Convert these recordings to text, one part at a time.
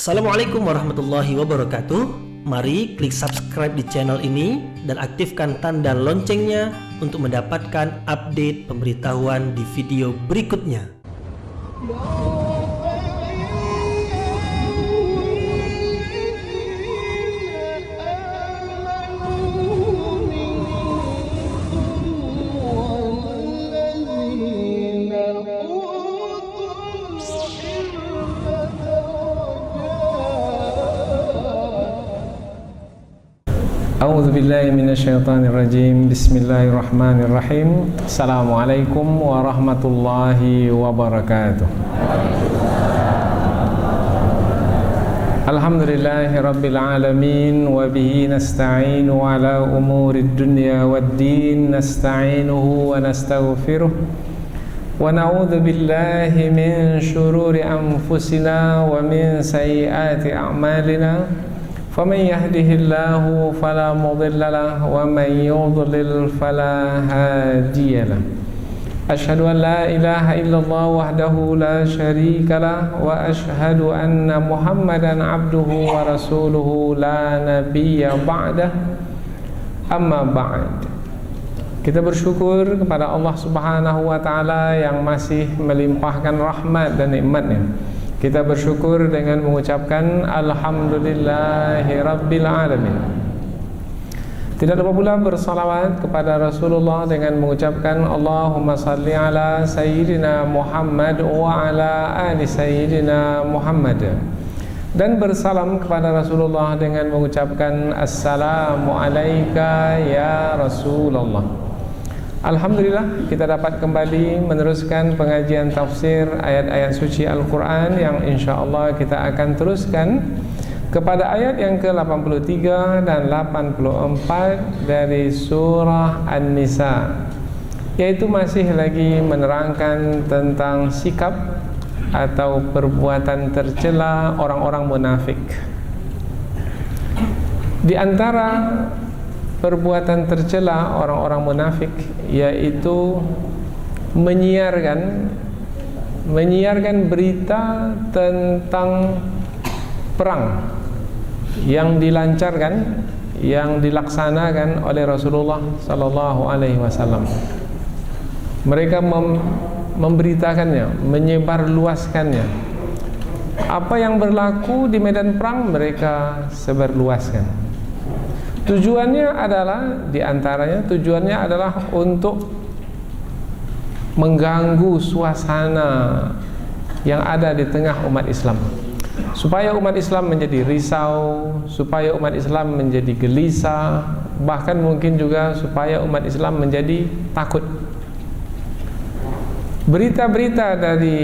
Assalamualaikum warahmatullahi wabarakatuh. Mari klik subscribe di channel ini dan aktifkan tanda loncengnya untuk mendapatkan update pemberitahuan di video berikutnya. A'udzu billahi minasyaitonir rajim. Bismillahirrahmanirrahim. Assalamualaikum warahmatullahi wabarakatuh. Alhamdulillahi rabbil alamin wa bihi nasta'inu ala umurid dunya waddin. Nasta'inuhu wa nastaghfiruh wa na'udzu billahi min syururi anfusina wa min sayyiati a'malina. فمن يهده الله فلا مضل له ومن يضلل فلا هادي له أشهد أن لا إله إلا الله وحده لا شريك له وأشهد أن محمدا عبده ورسوله لا نبي بعده أما بعد. Kita bersyukur kepada Allah Subhanahu wa taala yang masih melimpahkan rahmat dan nikmat-Nya. Kita bersyukur dengan mengucapkan Alhamdulillahi Rabbil Alamin. Tidak lupa pula bersalawat kepada Rasulullah dengan mengucapkan Allahumma salli ala Sayyidina Muhammad wa ala ali Sayyidina Muhammad. Dan bersalam kepada Rasulullah dengan mengucapkan Assalamu alayka ya Rasulullah. Alhamdulillah, kita dapat kembali meneruskan pengajian tafsir ayat-ayat suci Al-Quran yang insyaAllah kita akan teruskan kepada ayat yang ke-83 dan 84 dari surah An-Nisa, yaitu masih lagi menerangkan tentang sikap atau perbuatan tercela orang-orang munafik. Di antara perbuatan tercela orang-orang munafik yaitu menyiarkan berita tentang perang yang dilancarkan, yang dilaksanakan oleh Rasulullah sallallahu alaihi wasallam. Mereka memberitakannya, menyebarluaskannya. Apa yang berlaku di medan perang mereka sebarluaskan. Tujuannya adalah untuk mengganggu suasana yang ada di tengah umat Islam, supaya umat Islam menjadi risau, supaya umat Islam menjadi gelisah, bahkan mungkin juga supaya umat Islam menjadi takut. Berita-berita dari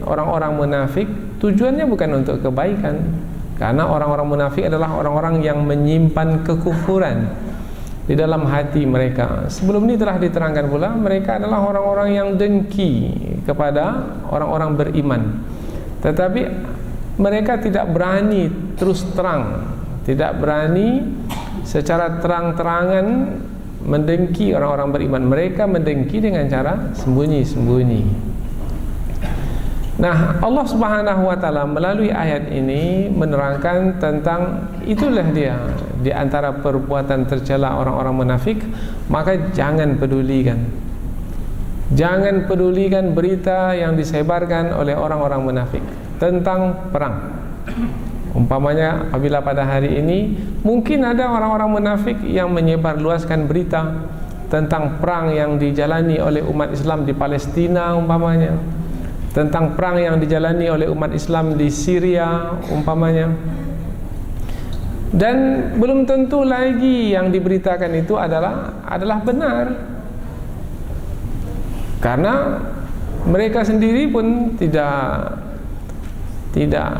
orang-orang munafik tujuannya bukan untuk kebaikan, karena orang-orang munafik adalah orang-orang yang menyimpan kekufuran di dalam hati mereka. Sebelum ini telah diterangkan pula, mereka adalah orang-orang yang dengki kepada orang-orang beriman. Tetapi mereka tidak berani terus terang, tidak berani secara terang-terangan mendengki orang-orang beriman. Mereka mendengki dengan cara sembunyi-sembunyi. Nah, Allah Subhanahu wa taala melalui ayat ini menerangkan tentang itulah dia di antara perbuatan tercela orang-orang munafik. Maka jangan pedulikan. Jangan pedulikan berita yang disebarkan oleh orang-orang munafik tentang perang. Umpamanya apabila pada hari ini mungkin ada orang-orang munafik yang menyebarluaskan berita tentang perang yang dijalani oleh umat Islam di Palestina umpamanya, tentang perang yang dijalani oleh umat Islam di Syria umpamanya. Dan belum tentu lagi yang diberitakan itu adalah benar, karena mereka sendiri pun tidak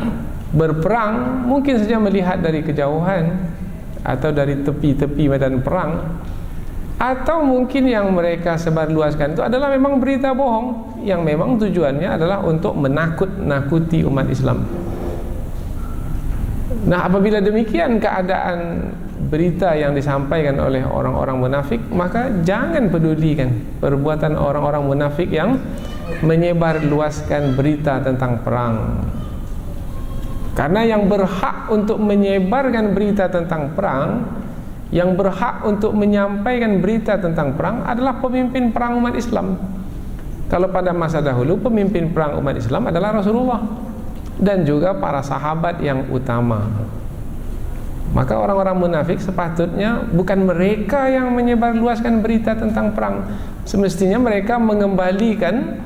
berperang, mungkin saja melihat dari kejauhan atau dari tepi-tepi medan perang. Atau mungkin yang mereka sebarluaskan itu adalah memang berita bohong yang memang tujuannya adalah untuk menakut-nakuti umat Islam. Nah, apabila demikian keadaan berita yang disampaikan oleh orang-orang munafik, maka jangan pedulikan perbuatan orang-orang munafik yang menyebarluaskan berita tentang perang. Karena yang berhak untuk menyebarkan berita tentang perang, yang berhak untuk menyampaikan berita tentang perang adalah pemimpin perang umat Islam. Kalau pada masa dahulu pemimpin perang umat Islam adalah Rasulullah dan juga para sahabat yang utama. Maka orang-orang munafik sepatutnya bukan mereka yang menyebarluaskan berita tentang perang. Semestinya mereka mengembalikan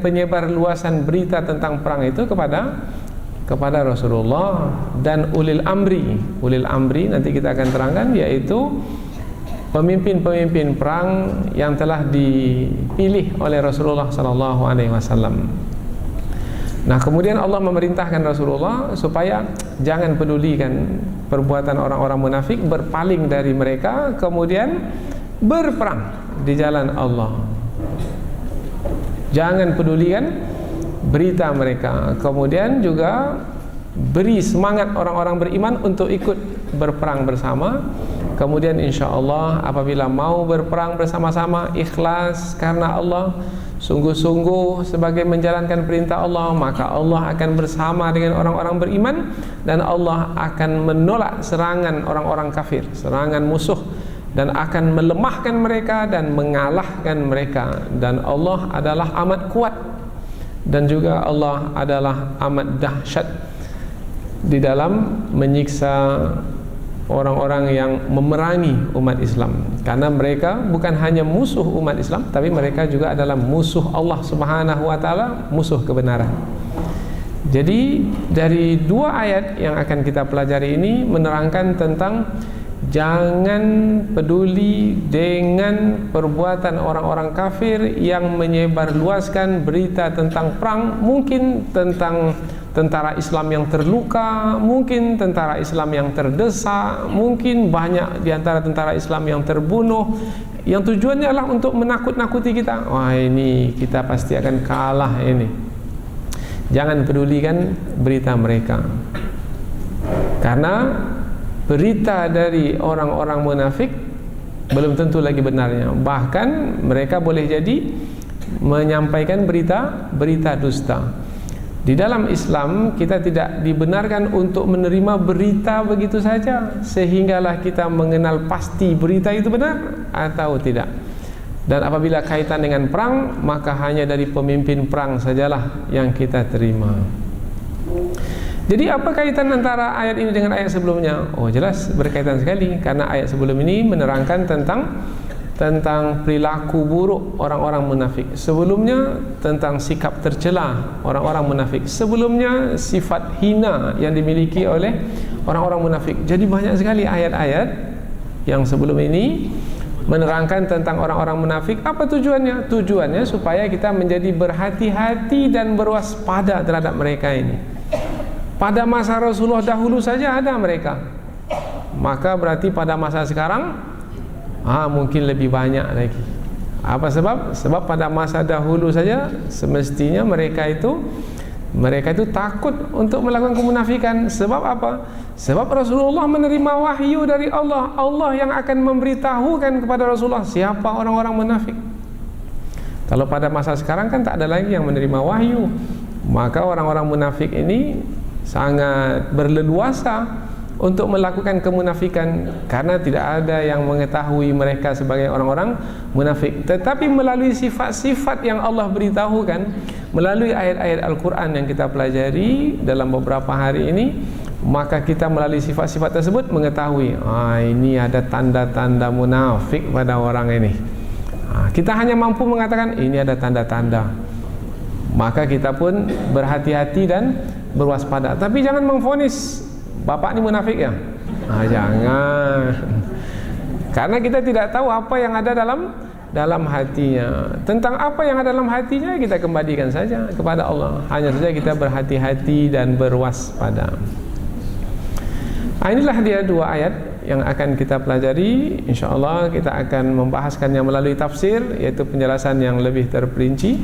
penyebar luasan berita tentang perang itu kepada Rasulullah dan ulil amri. Ulil amri nanti kita akan terangkan, yaitu pemimpin-pemimpin perang yang telah dipilih oleh Rasulullah SAW. Nah, kemudian Allah memerintahkan Rasulullah supaya jangan pedulikan perbuatan orang-orang munafik, berpaling dari mereka, kemudian berperang di jalan Allah. Jangan pedulikan berita mereka, kemudian juga beri semangat orang-orang beriman untuk ikut berperang bersama. Kemudian insya Allah apabila mau berperang bersama-sama ikhlas karena Allah, sungguh-sungguh sebagai menjalankan perintah Allah, maka Allah akan bersama dengan orang-orang beriman dan Allah akan menolak serangan orang-orang kafir, serangan musuh, dan akan melemahkan mereka dan mengalahkan mereka. Dan Allah adalah amat kuat dan juga Allah adalah amat dahsyat di dalam menyiksa orang-orang yang memerangi umat Islam, karena mereka bukan hanya musuh umat Islam, tapi mereka juga adalah musuh Allah Subhanahu wa taala, musuh kebenaran. Jadi dari dua ayat yang akan kita pelajari ini menerangkan tentang jangan peduli dengan perbuatan orang-orang kafir yang menyebarluaskan berita tentang perang, mungkin tentang tentara Islam yang terluka, mungkin tentara Islam yang terdesak, mungkin banyak di antara tentara Islam yang terbunuh, yang tujuannya adalah untuk menakut-nakuti kita. Wah, ini kita pasti akan kalah ini. Jangan pedulikan berita mereka, karena berita dari orang-orang munafik belum tentu lagi benarnya. Bahkan mereka boleh jadi menyampaikan berita dusta. Di dalam Islam kita tidak dibenarkan untuk menerima berita begitu saja sehinggalah kita mengenal pasti berita itu benar atau tidak. Dan apabila kaitan dengan perang, maka hanya dari pemimpin perang sajalah yang kita terima. Jadi apa kaitan antara ayat ini dengan ayat sebelumnya? Oh, jelas berkaitan sekali, karena ayat sebelum ini menerangkan tentang perilaku buruk orang-orang munafik. Sebelumnya tentang sikap tercela orang-orang munafik. Sebelumnya sifat hina yang dimiliki oleh orang-orang munafik. Jadi banyak sekali ayat-ayat yang sebelum ini menerangkan tentang orang-orang munafik. Apa tujuannya? Tujuannya supaya kita menjadi berhati-hati dan berwaspada terhadap mereka ini. Pada masa Rasulullah dahulu saja ada mereka, maka berarti pada masa sekarang mungkin lebih banyak lagi. Apa sebab? Sebab pada masa dahulu saja semestinya mereka itu takut untuk melakukan kemunafikan. Sebab apa? Sebab Rasulullah menerima wahyu dari Allah. Allah yang akan memberitahukan kepada Rasulullah siapa orang-orang munafik. Kalau pada masa sekarang kan tak ada lagi yang menerima wahyu, maka orang-orang munafik ini sangat berleluasa untuk melakukan kemunafikan, karena tidak ada yang mengetahui mereka sebagai orang-orang munafik. Tetapi melalui sifat-sifat yang Allah beritahukan melalui ayat-ayat Al-Quran yang kita pelajari dalam beberapa hari ini, maka kita melalui sifat-sifat tersebut mengetahui ini ada tanda-tanda munafik pada orang ini. Kita hanya mampu mengatakan ini ada tanda-tanda, maka kita pun berhati-hati dan berwaspada. Tapi jangan memvonis bapak ini munafik ya. Jangan. Karena kita tidak tahu apa yang ada dalam hatinya. Tentang apa yang ada dalam hatinya kita kembalikan saja kepada Allah. Hanya saja kita berhati-hati dan berwaspada. Inilah dia dua ayat yang akan kita pelajari. InsyaAllah kita akan membahaskannya melalui tafsir, yaitu penjelasan yang lebih terperinci.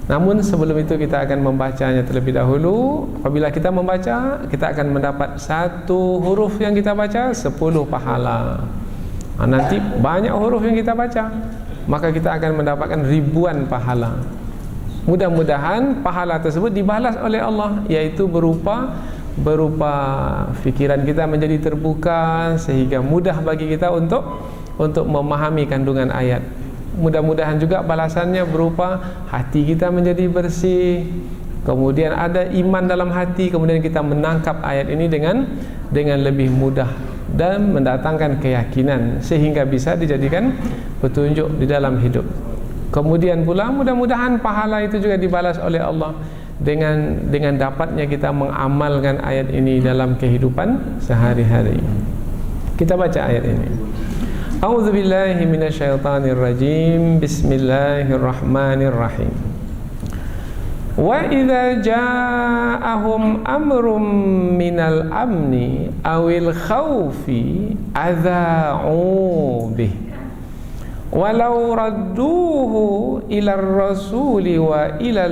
Namun sebelum itu kita akan membacanya terlebih dahulu. Apabila kita membaca, kita akan mendapat satu huruf yang kita baca 10 pahala. Nanti banyak huruf yang kita baca, maka kita akan mendapatkan ribuan pahala. Mudah-mudahan pahala tersebut dibalas oleh Allah, yaitu berupa fikiran kita menjadi terbuka sehingga mudah bagi kita untuk memahami kandungan ayat. Mudah-mudahan juga balasannya berupa hati kita menjadi bersih, kemudian ada iman dalam hati, kemudian kita menangkap ayat ini dengan lebih mudah dan mendatangkan keyakinan sehingga bisa dijadikan petunjuk di dalam hidup. Kemudian pula mudah-mudahan pahala itu juga dibalas oleh Allah dengan dapatnya kita mengamalkan ayat ini dalam kehidupan sehari-hari. Kita baca ayat ini. A'udzubillahi minasyaitonirrajim. Bismillahirrahmanirrahim. Wa idza ja'ahum amrum minal amni awil khawfi adza'u bih walau radduhu ilar rasuli wa ila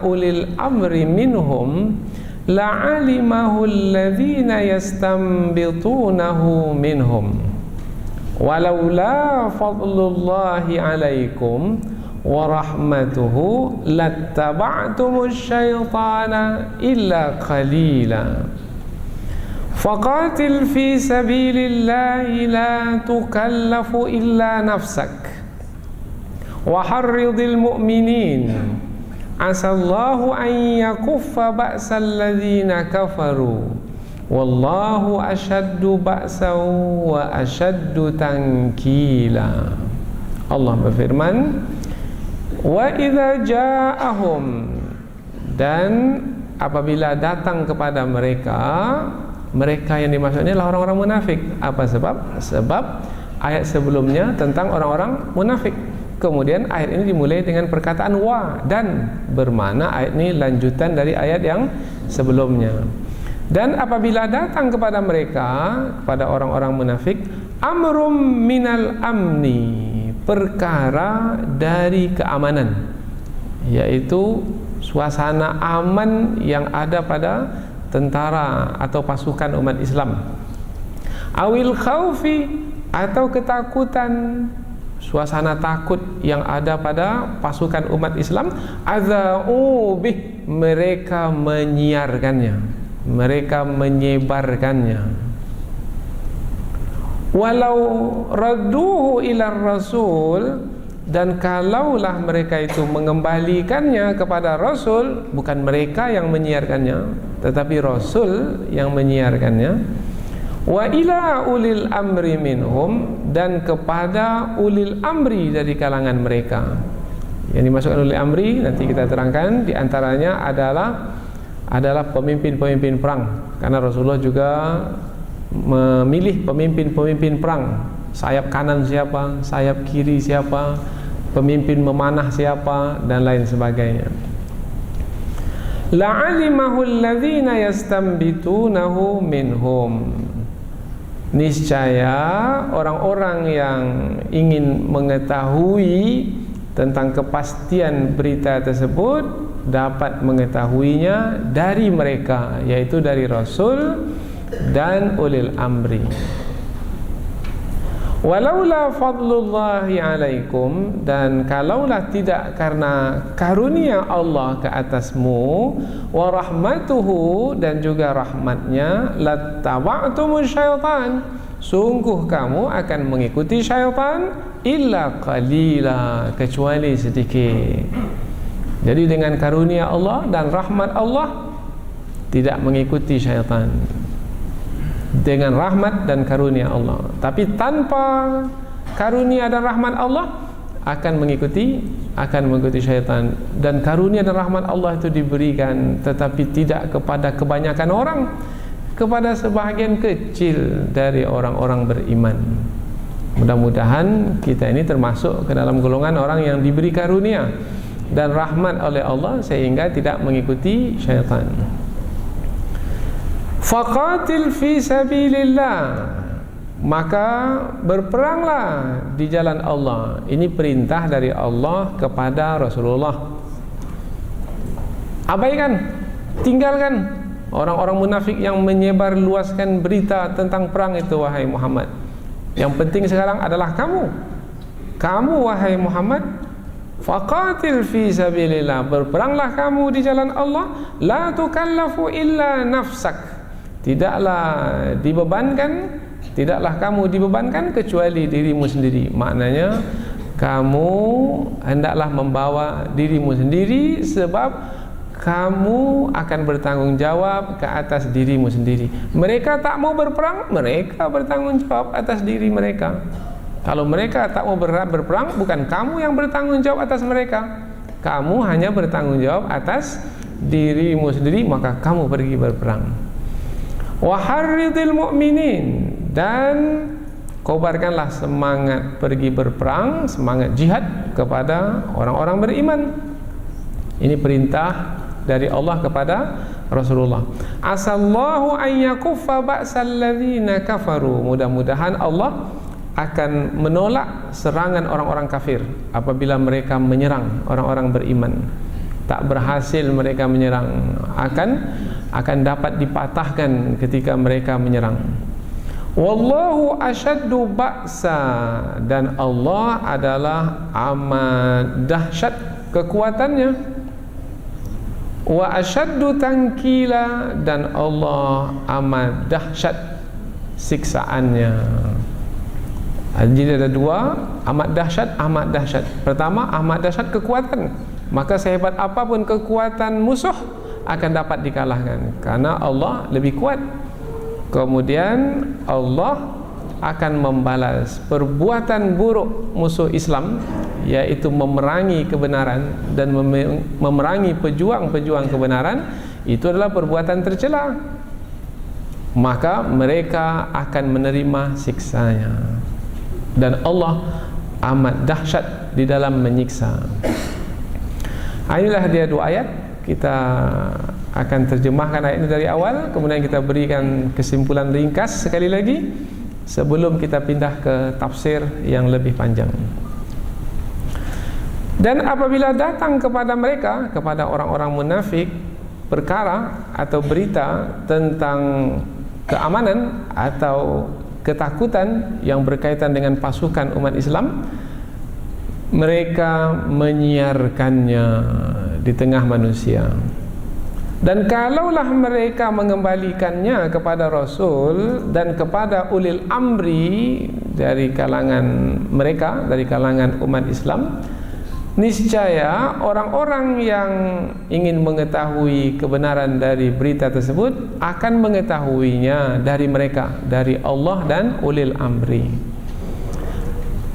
ulil amri minhum la'alimahu alladhina yastanbitunahu minhum walaula fadlullahi alaikum wa rahmatuhu lattaba'tumus syaitana illa qalila faqatil fi sabilillahi la tukallafu illa nafsak wa harridil mu'minin asallahu an yakuffa ba'sal ladzina kafaru wallahu ashaddu ba'san wa ashaddu tankila. Allah berfirman, wa idza ja'ahum, dan apabila datang kepada mereka yang dimaksud ini adalah orang-orang munafik. Apa sebab? Sebab ayat sebelumnya tentang orang-orang munafik. Kemudian ayat ini dimulai dengan perkataan wa, dan bermakna ayat ini lanjutan dari ayat yang sebelumnya. Dan apabila datang kepada mereka, kepada orang-orang munafik, amrum minal amni, perkara dari keamanan, yaitu suasana aman yang ada pada tentara atau pasukan umat Islam, awil khaufi, atau ketakutan, suasana takut yang ada pada pasukan umat Islam, adza'u bih, mereka menyiarkannya, mereka menyebarkannya. Walau radduhu ilar rasul, dan kalaulah mereka itu mengembalikannya kepada Rasul, bukan mereka yang menyiarkannya tetapi Rasul yang menyiarkannya, wa ila ulil amri minhum, dan kepada ulil amri dari kalangan mereka. Yang dimaksudkan ulil amri nanti kita terangkan, di antaranya adalah pemimpin-pemimpin perang, karena Rasulullah juga memilih pemimpin-pemimpin perang. Sayap kanan siapa, sayap kiri siapa, pemimpin memanah siapa, dan lain sebagainya. La'alimahu alladhina yastanbitunahu minhum, niscaya orang-orang yang ingin mengetahui tentang kepastian berita tersebut dapat mengetahuinya dari mereka, yaitu dari Rasul dan ulil amri. Walaula fadlullahi alaikum, dan kalaulah tidak karena karunia Allah ke atasmu, wa rahmatuhu, dan juga rahmatnya, lattaba'tumus syaitan, sungguh kamu akan mengikuti syaitan, illa qalila, kecuali sedikit. Jadi dengan karunia Allah dan rahmat Allah tidak mengikuti syaitan, dengan rahmat dan karunia Allah. Tapi tanpa karunia dan rahmat Allah akan mengikuti syaitan. Dan karunia dan rahmat Allah itu diberikan, tetapi tidak kepada kebanyakan orang, kepada sebahagian kecil dari orang-orang beriman. Mudah-mudahan kita ini termasuk ke dalam golongan orang yang diberi karunia dan rahmat oleh Allah sehingga tidak mengikuti syaitan. Faqatil fi sabilillah, maka berperanglah di jalan Allah. Ini perintah dari Allah kepada Rasulullah. Abaikan, tinggalkan orang-orang munafik yang menyebar luaskan berita tentang perang itu, wahai Muhammad. Yang penting sekarang adalah kamu wahai Muhammad, Faqatil fi sabilillah, berperanglah kamu di jalan Allah. La tukallafu illa nafsak, tidaklah kamu dibebankan kecuali dirimu sendiri. Maknanya kamu hendaklah membawa dirimu sendiri, sebab kamu akan bertanggung jawab ke atas dirimu sendiri. Mereka tak mau berperang, mereka bertanggung jawab atas diri mereka. Kalau mereka tak mau berperang, bukan kamu yang bertanggung jawab atas mereka, kamu hanya bertanggung jawab atas dirimu sendiri, maka kamu pergi berperang. Wa harridil mu'minin, dan kobarkanlah semangat pergi berperang, semangat jihad kepada orang-orang beriman. Ini perintah dari Allah kepada Rasulullah. Asallahu an yakuffa ba'sal ladzina kafaru, mudah-mudahan Allah akan menolak serangan orang-orang kafir apabila mereka menyerang orang-orang beriman. Tak berhasil mereka menyerang, akan dapat dipatahkan ketika mereka menyerang. Wallahu asyaddu ba'sa, dan Allah adalah amat dahsyat kekuatannya. Wa asyaddu tankila, dan Allah amat dahsyat siksaannya. Jadi ada dua, amat dahsyat. Pertama, amat dahsyat kekuatan, maka sehebat apapun kekuatan musuh akan dapat dikalahkan karena Allah lebih kuat. Kemudian Allah akan membalas perbuatan buruk musuh Islam, yaitu memerangi kebenaran dan memerangi pejuang-pejuang kebenaran. Itu adalah perbuatan tercela, maka mereka akan menerima siksanya. Dan Allah amat dahsyat di dalam menyiksa. Inilah dia dua ayat. Kita akan terjemahkan ayat ini dari awal, kemudian kita berikan kesimpulan ringkas sekali lagi sebelum kita pindah ke tafsir yang lebih panjang. Dan apabila datang kepada mereka, kepada orang-orang munafik, perkara atau berita tentang keamanan atau ketakutan yang berkaitan dengan pasukan umat Islam, mereka menyiarkannya di tengah manusia. Dan kalaulah mereka mengembalikannya kepada Rasul dan kepada ulil amri dari kalangan mereka, dari kalangan umat Islam, niscaya orang-orang yang ingin mengetahui kebenaran dari berita tersebut akan mengetahuinya dari mereka, dari Allah dan ulil amri.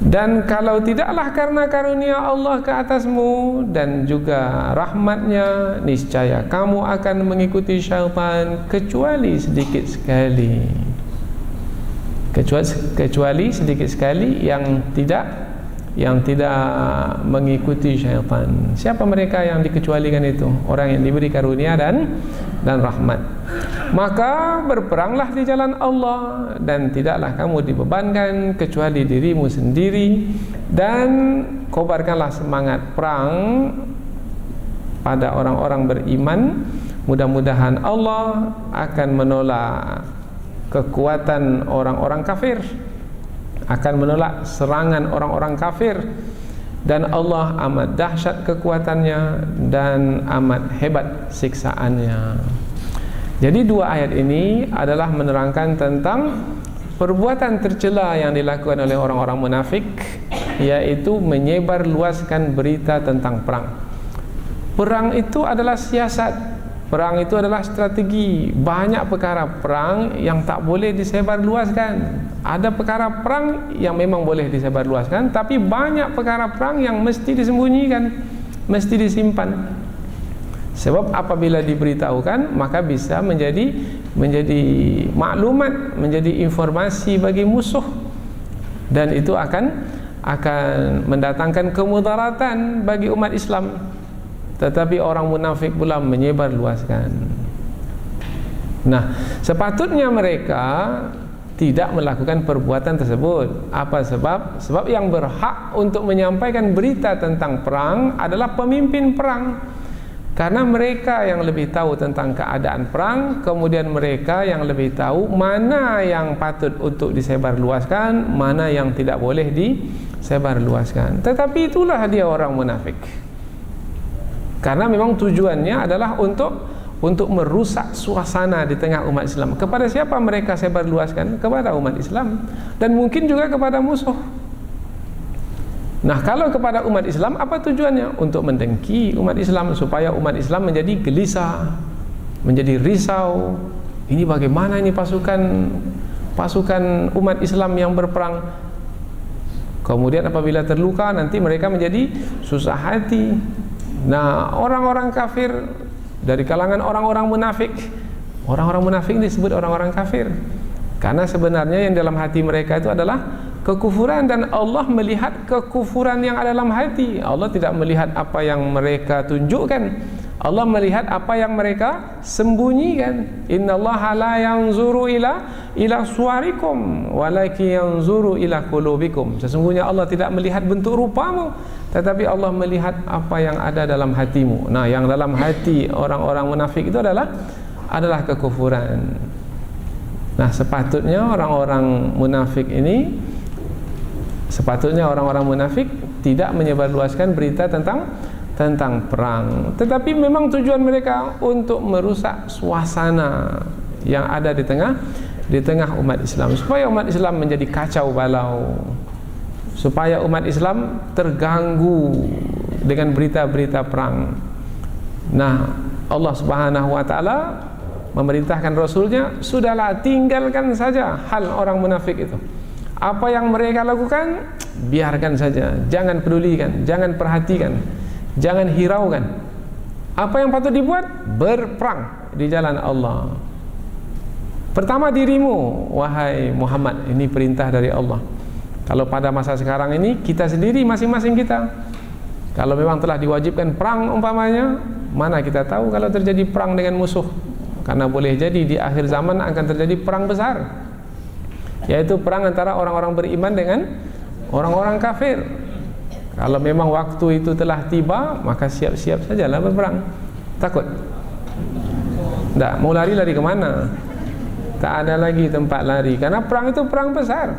Dan kalau tidaklah karena karunia Allah ke atasmu dan juga rahmatnya, niscaya kamu akan mengikuti syaitan kecuali sedikit sekali. Kecuali sedikit sekali yang tidak mengikuti syaitan. Siapa mereka yang dikecualikan itu? Orang yang diberi karunia dan rahmat. Maka berperanglah di jalan Allah, dan tidaklah kamu dibebankan kecuali dirimu sendiri, dan kobarkanlah semangat perang pada orang-orang beriman. Mudah-mudahan Allah akan menolak kekuatan orang-orang kafir, akan menolak serangan orang-orang kafir, dan Allah amat dahsyat kekuatannya dan amat hebat siksaannya. Jadi dua ayat ini adalah menerangkan tentang perbuatan tercela yang dilakukan oleh orang-orang munafik, yaitu menyebarluaskan berita tentang perang. Perang itu adalah siasat, perang itu adalah strategi. Banyak perkara perang yang tak boleh disebarluaskan. Ada perkara perang yang memang boleh disebarluaskan, tapi banyak perkara perang yang mesti disembunyikan, mesti disimpan. Sebab apabila diberitahukan, maka bisa menjadi maklumat, menjadi informasi bagi musuh, dan itu akan mendatangkan kemudaratan bagi umat Islam. Tetapi orang munafik pula menyebarluaskan. Nah, sepatutnya mereka tidak melakukan perbuatan tersebut. Apa sebab? Sebab yang berhak untuk menyampaikan berita tentang perang adalah pemimpin perang. Karena mereka yang lebih tahu tentang keadaan perang, kemudian mereka yang lebih tahu mana yang patut untuk disebarluaskan, mana yang tidak boleh disebarluaskan. Tetapi itulah dia orang munafik. Karena memang tujuannya adalah untuk merusak suasana di tengah umat Islam. Kepada siapa mereka sebarluaskan? Kepada umat Islam, dan mungkin juga kepada musuh. Nah, kalau kepada umat Islam, apa tujuannya? Untuk mendengki umat Islam, supaya umat Islam menjadi gelisah, menjadi risau. Ini bagaimana ini pasukan umat Islam yang berperang? Kemudian apabila terluka, nanti mereka menjadi susah hati. Nah, orang-orang kafir dari kalangan orang-orang munafik disebut orang-orang kafir, karena sebenarnya yang dalam hati mereka itu adalah kekufuran, dan Allah melihat kekufuran yang ada dalam hati. Allah tidak melihat apa yang mereka tunjukkan, Allah melihat apa yang mereka sembunyikan. Innallaha la yanzuru ila suwarikum walakin yanzuru ila qulubikum. Sesungguhnya Allah tidak melihat bentuk rupamu, tetapi Allah melihat apa yang ada dalam hatimu. Nah, yang dalam hati orang-orang munafik itu adalah kekufuran. Nah, sepatutnya orang-orang munafik tidak menyebarluaskan berita tentang perang. Tetapi memang tujuan mereka untuk merusak suasana yang ada di tengah umat Islam, supaya umat Islam menjadi kacau balau, supaya umat Islam terganggu dengan berita-berita perang. Nah, Allah Subhanahu wa taala memerintahkan Rasulnya, sudahlah, tinggalkan saja hal orang munafik itu. Apa yang mereka lakukan, biarkan saja, jangan pedulikan, jangan perhatikan, jangan hiraukan. Apa yang patut dibuat? Berperang di jalan Allah. Pertama dirimu, wahai Muhammad. Ini perintah dari Allah. Kalau pada masa sekarang ini, kita sendiri, masing-masing kita, kalau memang telah diwajibkan perang umpamanya, mana kita tahu kalau terjadi perang dengan musuh. Karena boleh jadi di akhir zaman akan terjadi perang besar, yaitu perang antara orang-orang beriman dengan orang-orang kafir. Kalau memang waktu itu telah tiba, maka siap-siap sajalah berperang. Takut? Tak, mau lari kemana? Tak ada lagi tempat lari, karena perang itu perang besar,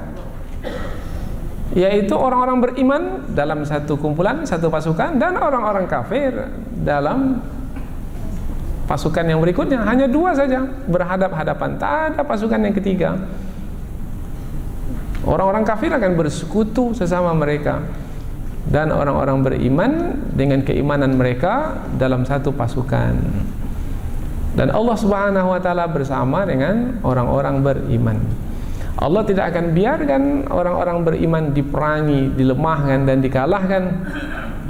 yaitu orang-orang beriman dalam satu kumpulan, satu pasukan, dan orang-orang kafir dalam pasukan yang berikutnya. Hanya dua saja berhadap-hadapan, tak ada pasukan yang ketiga. Orang-orang kafir akan bersekutu sesama mereka, dan orang-orang beriman dengan keimanan mereka dalam satu pasukan. Dan Allah Subhanahu wa taala bersama dengan orang-orang beriman. Allah tidak akan biarkan orang-orang beriman diperangi, dilemahkan dan dikalahkan.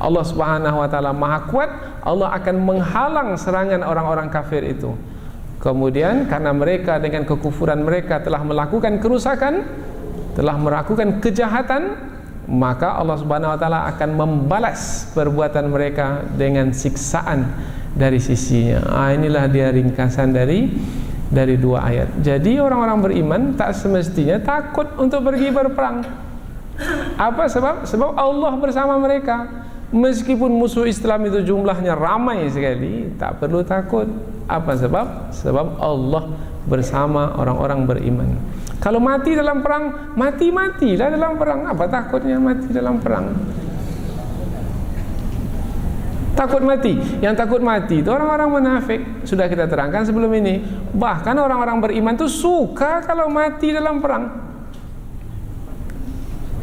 Allah Subhanahu wa taala Maha Kuat. Allah akan menghalang serangan orang-orang kafir itu. Kemudian karena mereka dengan kekufuran mereka telah melakukan kerusakan, telah melakukan kejahatan, maka Allah Subhanahu wa taala akan membalas perbuatan mereka dengan siksaan dari sisinya. Inilah dia ringkasan dari dua ayat. Jadi orang-orang beriman tak semestinya takut untuk pergi berperang. Apa sebab? Sebab Allah bersama mereka. Meskipun musuh Islam itu jumlahnya ramai sekali, tak perlu takut. Apa sebab? Sebab Allah bersama orang-orang beriman. Kalau mati dalam perang, matilah dalam perang. Apa takutnya mati dalam perang? Takut mati. Yang takut mati itu orang-orang munafik. Sudah kita terangkan sebelum ini. Bahkan orang-orang beriman itu suka kalau mati dalam perang.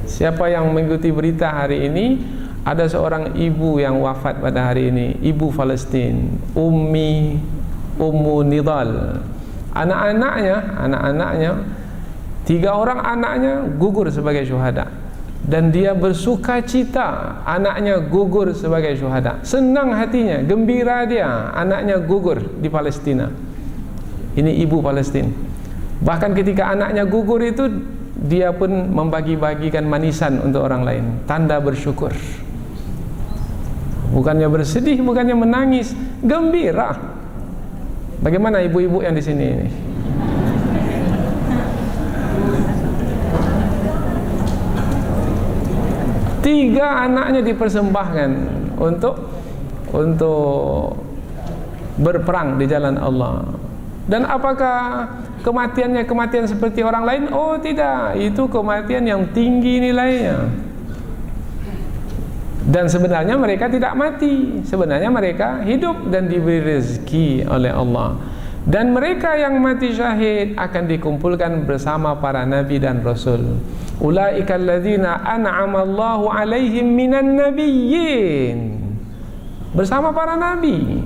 Siapa yang mengikuti berita hari ini, ada seorang ibu yang wafat pada hari ini, ibu Palestin, Ummu Nidal. Anak-anaknya 3 orang anaknya gugur sebagai syuhada, dan dia bersuka cita anaknya gugur sebagai syuhada. Senang hatinya, gembira dia, anaknya gugur di Palestina. Ini ibu Palestin. Bahkan ketika anaknya gugur itu, dia pun membagi-bagikan manisan untuk orang lain, tanda bersyukur. Bukannya bersedih, bukannya menangis, gembira. Bagaimana ibu-ibu yang di sini ini? Tiga anaknya dipersembahkan untuk berperang di jalan Allah. Dan apakah kematiannya kematian seperti orang lain? Oh tidak, itu kematian yang tinggi nilainya. Dan sebenarnya mereka tidak mati, sebenarnya mereka hidup dan diberi rezeki oleh Allah. Dan mereka yang mati syahid akan dikumpulkan bersama para nabi dan rasul. Ulaika alladzina an'ama Allahu alaihim minan nabiyyin, bersama para nabi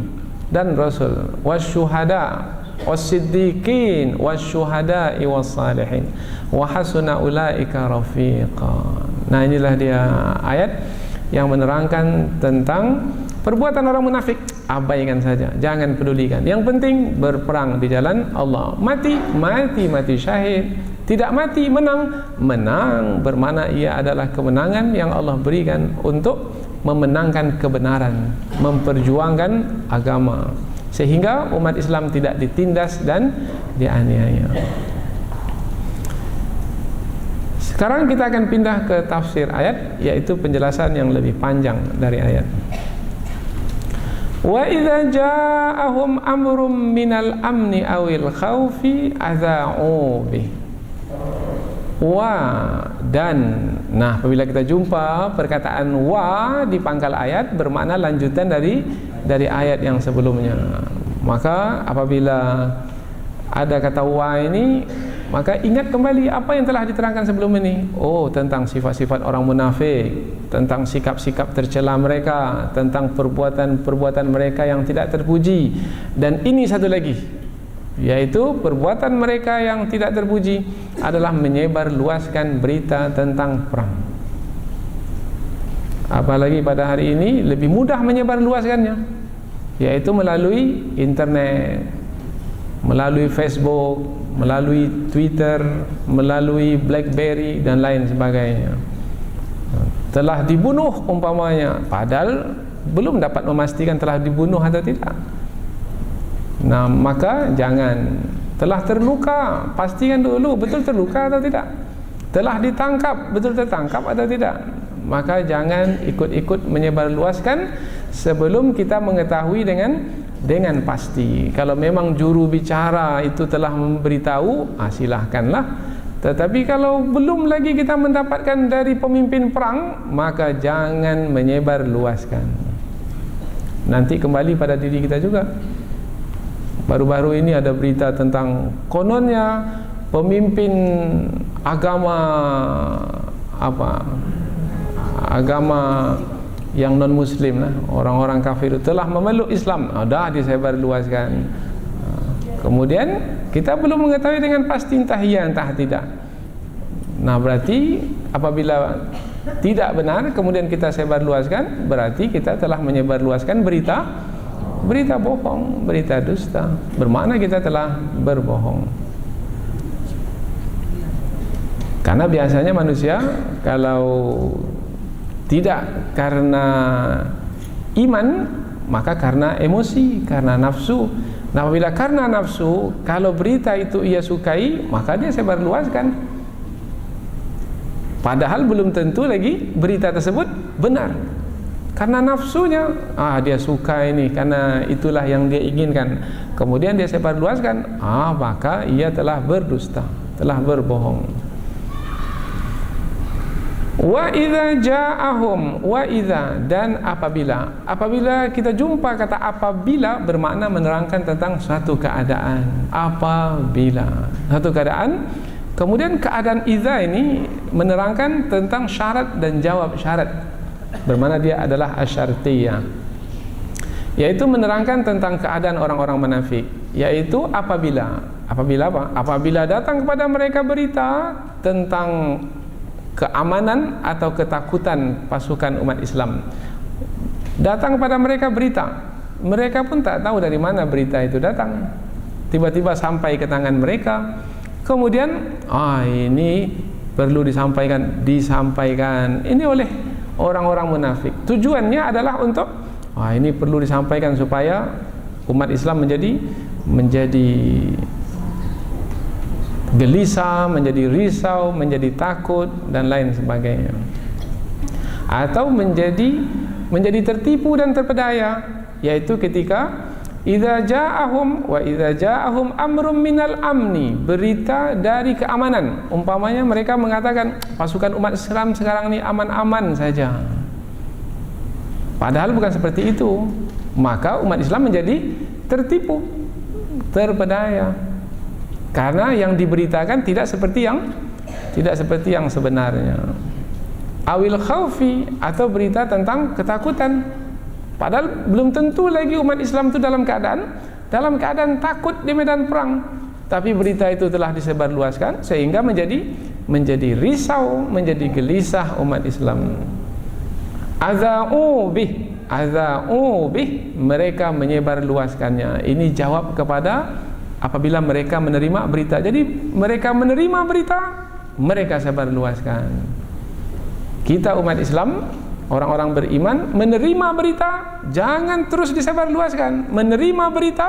dan rasul, wasyuhada wassiddiqin wasyuhada'i wassalihin wa hasuna ulaika rafiqa. Nah, inilah dia ayat yang menerangkan tentang perbuatan orang munafik. Abaikan saja, jangan pedulikan. Yang penting berperang di jalan Allah. Mati syahid. Tidak mati, menang bermakna ia adalah kemenangan yang Allah berikan untuk memenangkan kebenaran, memperjuangkan agama, sehingga umat Islam tidak ditindas dan dianiaya. Sekarang kita akan pindah ke tafsir ayat, yaitu penjelasan yang lebih panjang dari ayat. Wa idza ja'ahum amrum minal amni awil khaufi adza'u bih. Nah, apabila kita jumpa perkataan wa di pangkal ayat bermakna lanjutan dari ayat yang sebelumnya. Maka apabila ada kata wa ini, maka ingat kembali apa yang telah diterangkan sebelum ini. Oh, tentang sifat-sifat orang munafik, tentang sikap-sikap tercela mereka, tentang perbuatan-perbuatan mereka yang tidak terpuji. Dan ini satu lagi, yaitu perbuatan mereka yang tidak terpuji adalah menyebarluaskan berita tentang perang. Apalagi pada hari ini lebih mudah menyebarluaskannya, yaitu melalui internet, melalui Facebook, melalui Twitter, melalui BlackBerry dan lain sebagainya. Telah dibunuh umpamanya, padahal belum dapat memastikan telah dibunuh atau tidak. Nah, maka jangan. Telah terluka, pastikan dulu betul terluka atau tidak. Telah ditangkap, betul tertangkap atau tidak. Maka jangan ikut-ikut menyebarluaskan sebelum kita mengetahui dengan pasti. Kalau memang juru bicara itu telah memberitahu, silahkanlah. Tetapi kalau belum lagi kita mendapatkan dari pemimpin perang, maka jangan menyebarluaskan. Nanti kembali pada diri kita juga. Baru-baru ini ada berita tentang kononnya pemimpin agama yang non-muslim lah, orang-orang kafir telah memeluk Islam. Dah disebarluaskan. Kemudian kita belum mengetahui dengan pasti entah iya entah tidak. Nah, berarti apabila tidak benar kemudian kita sebarluaskan, berarti kita telah menyebarluaskan berita bohong, berita dusta. Bermakna kita telah berbohong. Karena biasanya manusia kalau tidak karena iman, maka karena emosi, karena nafsu. Nah, apabila karena nafsu, kalau berita itu ia sukai, maka dia sebarluaskan. Padahal belum tentu lagi berita tersebut benar. Karena nafsunya, dia suka ini, karena itulah yang dia inginkan. Kemudian dia sebarluaskan, maka ia telah berdusta, telah berbohong. Wa idza ja'ahum, wa idza, dan apabila kita jumpa kata apabila bermakna menerangkan tentang suatu keadaan. Apabila satu keadaan, kemudian keadaan idza ini menerangkan tentang syarat dan jawab syarat, bermakna dia adalah asyartiyah, yaitu menerangkan tentang keadaan orang-orang munafik, yaitu apabila apa? Apabila datang kepada mereka berita tentang keamanan atau ketakutan pasukan umat Islam. Datang kepada mereka berita, mereka pun tak tahu dari mana berita itu datang. Tiba-tiba sampai ke tangan mereka. Kemudian ini perlu disampaikan ini oleh orang-orang munafik. Tujuannya adalah untuk ini perlu disampaikan supaya umat Islam menjadi gelisah, menjadi risau, menjadi takut dan lain sebagainya. Atau menjadi tertipu dan terpedaya, yaitu ketika idza ja'ahum amrun minal amni, berita dari keamanan. Umpamanya mereka mengatakan pasukan umat Islam sekarang ini aman-aman saja, padahal bukan seperti itu. Maka umat Islam menjadi tertipu, terpedaya, karena yang diberitakan tidak seperti yang sebenarnya. Awil khaufi, atau berita tentang ketakutan, padahal belum tentu lagi umat Islam itu dalam keadaan takut di medan perang, tapi berita itu telah disebarluaskan sehingga menjadi risau, menjadi gelisah umat Islam. Adza'u bih, mereka menyebarluaskannya. Ini jawab kepada apabila mereka menerima berita. Jadi mereka menerima berita, mereka sebarluaskan. Kita umat Islam, orang-orang beriman, menerima berita, jangan terus disebarluaskan. Menerima berita,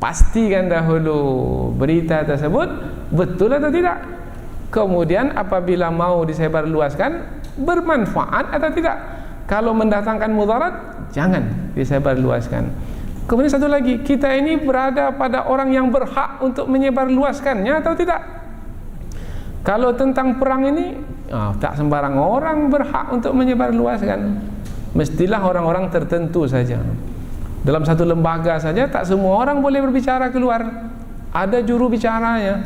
pastikan dahulu berita tersebut betul atau tidak. Kemudian apabila mau disebarluaskan, bermanfaat atau tidak. Kalau mendatangkan mudarat, jangan disebarluaskan. Kemudian satu lagi, kita ini berada pada orang yang berhak untuk menyebarluaskannya atau tidak. Kalau tentang perang ini, tak sembarang orang berhak untuk menyebarluaskan. Mestilah orang-orang tertentu saja. Dalam satu lembaga saja, tak semua orang boleh berbicara keluar. Ada juru bicaranya.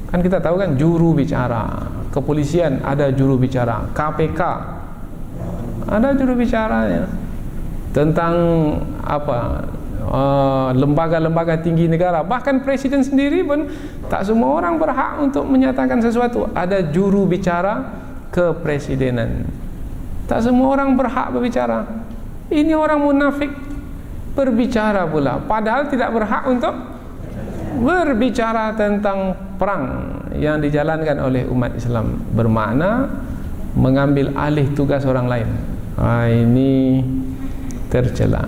Kan kita tahu kan, juru bicara. Kepolisian ada juru bicara. KPK ada juru bicaranya. Tentang lembaga-lembaga tinggi negara, bahkan presiden sendiri pun tak semua orang berhak untuk menyatakan sesuatu. Ada juru bicara kepresidenan. Tak semua orang berhak berbicara. Ini orang munafik berbicara pula, padahal tidak berhak untuk berbicara tentang perang yang dijalankan oleh umat Islam, bermakna mengambil alih tugas orang lain. Ini tercela.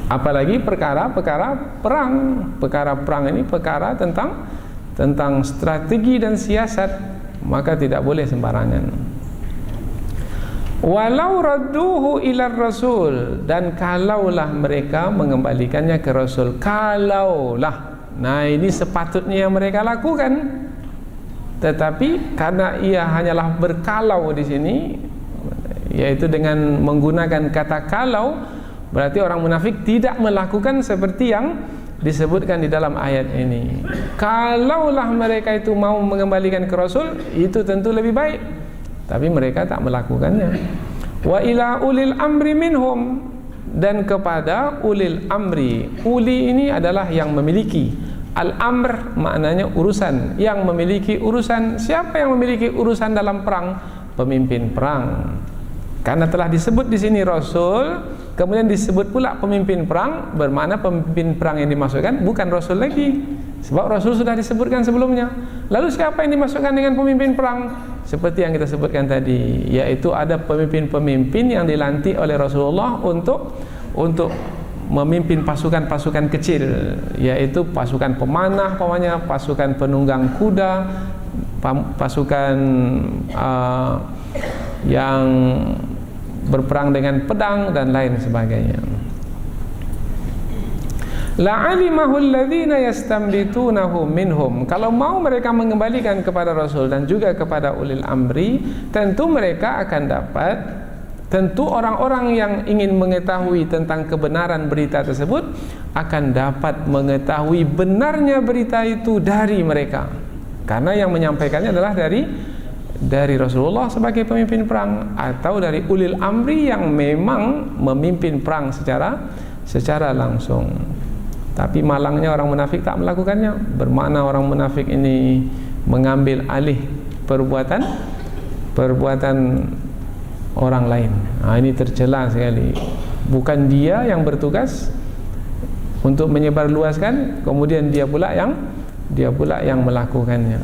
Apalagi perkara perang ini perkara tentang strategi dan siasat, maka tidak boleh sembarangan. Walau radduhu ila rasul, dan kalaulah mereka mengembalikannya ke Rasul. Kalaulah, nah ini sepatutnya yang mereka lakukan, tetapi karena ia hanyalah berkalau di sini, yaitu dengan menggunakan kata kalau, berarti orang munafik tidak melakukan seperti yang disebutkan di dalam ayat ini. Kalaulah mereka itu mau mengembalikan ke Rasul, itu tentu lebih baik, tapi mereka tak melakukannya. Wa ila ulil amri minhum, dan kepada ulil amri. Uli ini adalah yang memiliki. Al-amr maknanya urusan, yang memiliki urusan. Siapa yang memiliki urusan dalam perang? Pemimpin perang. Karena telah disebut di sini Rasul, kemudian disebut pula pemimpin perang, bermakna pemimpin perang yang dimasukkan bukan Rasul lagi, sebab Rasul sudah disebutkan sebelumnya. Lalu siapa yang dimasukkan dengan pemimpin perang? Seperti yang kita sebutkan tadi, yaitu ada pemimpin-pemimpin yang dilantik oleh Rasulullah untuk memimpin pasukan-pasukan kecil, yaitu pasukan pemanah, pasukan penunggang kuda, pasukan yang berperang dengan pedang dan lain sebagainya. La'alimahu alladhina yastambitunahu minhum. Kalau mau mereka mengembalikan kepada Rasul dan juga kepada ulil amri, tentu mereka akan dapat, tentu orang-orang yang ingin mengetahui tentang kebenaran berita tersebut akan dapat mengetahui benarnya berita itu dari mereka, karena yang menyampaikannya adalah dari Rasulullah sebagai pemimpin perang, atau dari ulil amri yang memang memimpin perang secara langsung. Tapi malangnya orang munafik tak melakukannya, bermakna orang munafik ini mengambil alih perbuatan orang lain. Ini tercela sekali. Bukan dia yang bertugas untuk menyebarluaskan, kemudian dia pula yang melakukannya.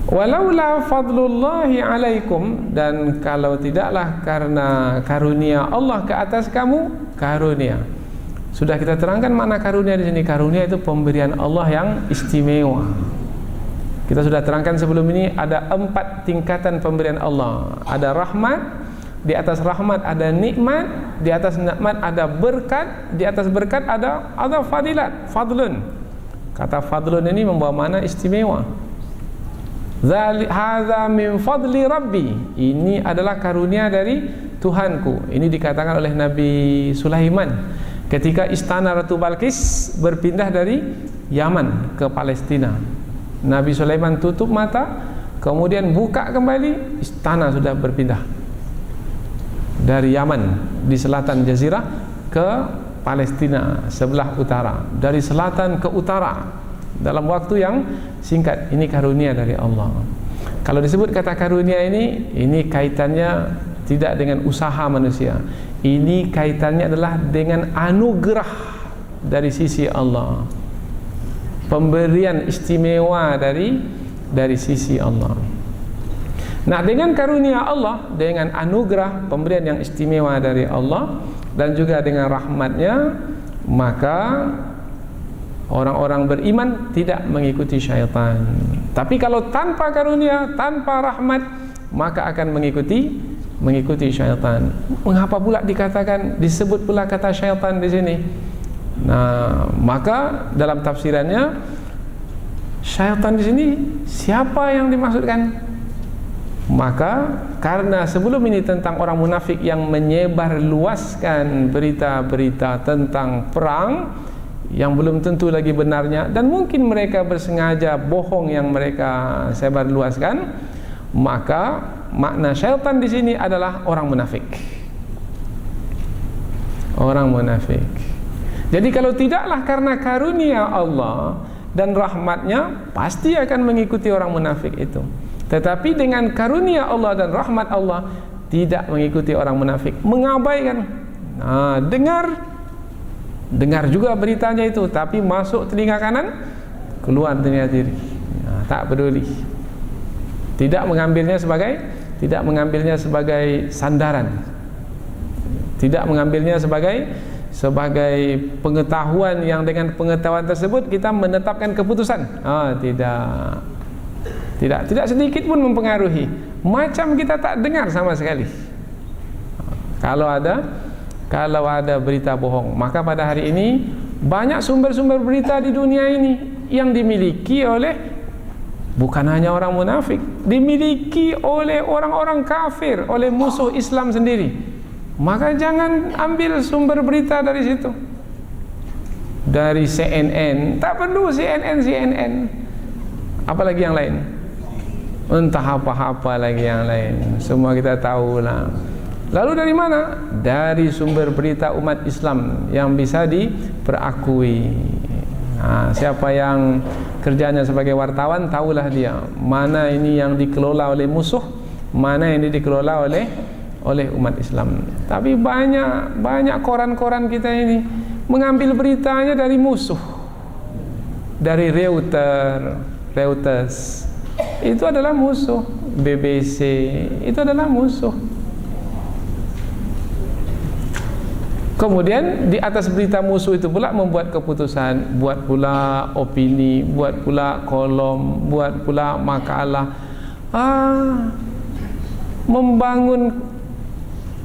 Walaula fadlullahi alaikum, dan kalau tidaklah karena karunia Allah ke atas kamu. Karunia sudah kita terangkan makna karunia di sini. Karunia itu pemberian Allah yang istimewa. Kita sudah terangkan sebelum ini, ada 4 tingkatan pemberian Allah. Ada rahmat, di atas rahmat ada nikmat, di atas nikmat ada berkat, di atas berkat ada fadilat, fadlun. Kata fadlun ini membawa makna istimewa. Hadza min fadli rabbi, ini adalah karunia dari Tuhanku. Ini dikatakan oleh Nabi Sulaiman ketika istana Ratu Balqis berpindah dari Yaman ke Palestina. Nabi Sulaiman tutup mata, kemudian buka kembali, istana sudah berpindah dari Yaman di selatan jazirah ke Palestina sebelah utara, dari selatan ke utara dalam waktu yang singkat. Ini karunia dari Allah. Kalau disebut kata karunia ini kaitannya tidak dengan usaha manusia. Ini kaitannya adalah dengan anugerah dari sisi Allah, pemberian istimewa dari sisi Allah. Nah, dengan karunia Allah, dengan anugerah pemberian yang istimewa dari Allah dan juga dengan rahmatnya, maka orang-orang beriman tidak mengikuti syaitan. Tapi kalau tanpa karunia, tanpa rahmat, maka akan mengikuti syaitan. Mengapa pula disebut pula kata syaitan di sini? Nah, maka dalam tafsirannya, syaitan di sini siapa yang dimaksudkan? Maka karena sebelum ini tentang orang munafik yang menyebar luaskan berita-berita tentang perang yang belum tentu lagi benarnya, dan mungkin mereka bersengaja bohong yang mereka sebar luaskan, maka makna syaitan di sini adalah orang munafik. Orang munafik. Jadi kalau tidaklah karena karunia Allah dan rahmatnya, pasti akan mengikuti orang munafik itu. Tetapi dengan karunia Allah dan rahmat Allah, tidak mengikuti orang munafik, mengabaikan. Nah, dengar juga beritanya itu, tapi masuk telinga kanan, keluar telinga kiri. Nah, tak peduli. Tidak mengambilnya sebagai sandaran. Tidak mengambilnya sebagai pengetahuan yang dengan pengetahuan tersebut kita menetapkan keputusan. Tidak sedikit pun mempengaruhi. Macam kita tak dengar sama sekali. Kalau ada berita bohong, maka pada hari ini banyak sumber-sumber berita di dunia ini yang dimiliki oleh bukan hanya orang munafik, dimiliki oleh orang-orang kafir, oleh musuh Islam sendiri. Maka jangan ambil sumber berita dari situ. Dari CNN, tak perlu CNN. Apalagi yang lain. Entah apa-apa lagi yang lain. Semua kita tahulah. Lalu dari mana? Dari sumber berita umat Islam yang bisa diperakui. Nah, siapa yang kerjanya sebagai wartawan, tahulah dia mana ini yang dikelola oleh musuh, mana ini dikelola oleh umat Islam. Tapi banyak koran-koran kita ini mengambil beritanya dari musuh, dari Reuters. Itu adalah musuh. BBC itu adalah musuh. Kemudian di atas berita musuh itu pula membuat keputusan, buat pula opini, buat pula kolom, buat pula makalah, membangun